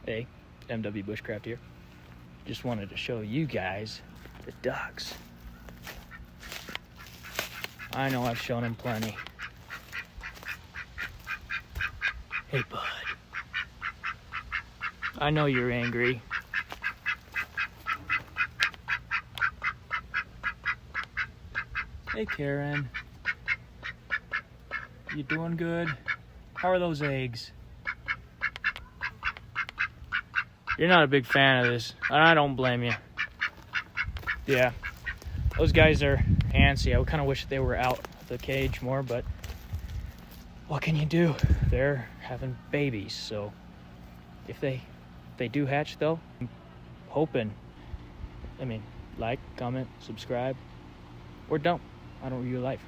Hey, MW Bushcraft here. Just wanted to show you guys the ducks. I know I've shown them plenty. Hey, bud. I know you're angry. Hey, Karen. You doing good? How are those eggs? You're not a big fan of this, and I don't blame you. Yeah, those guys are antsy. I kind of wish they were out of the cage more, but what can you do? They're having babies, so if they do hatch, though, I'm hoping, like, comment, subscribe, or don't. I don't rue your life.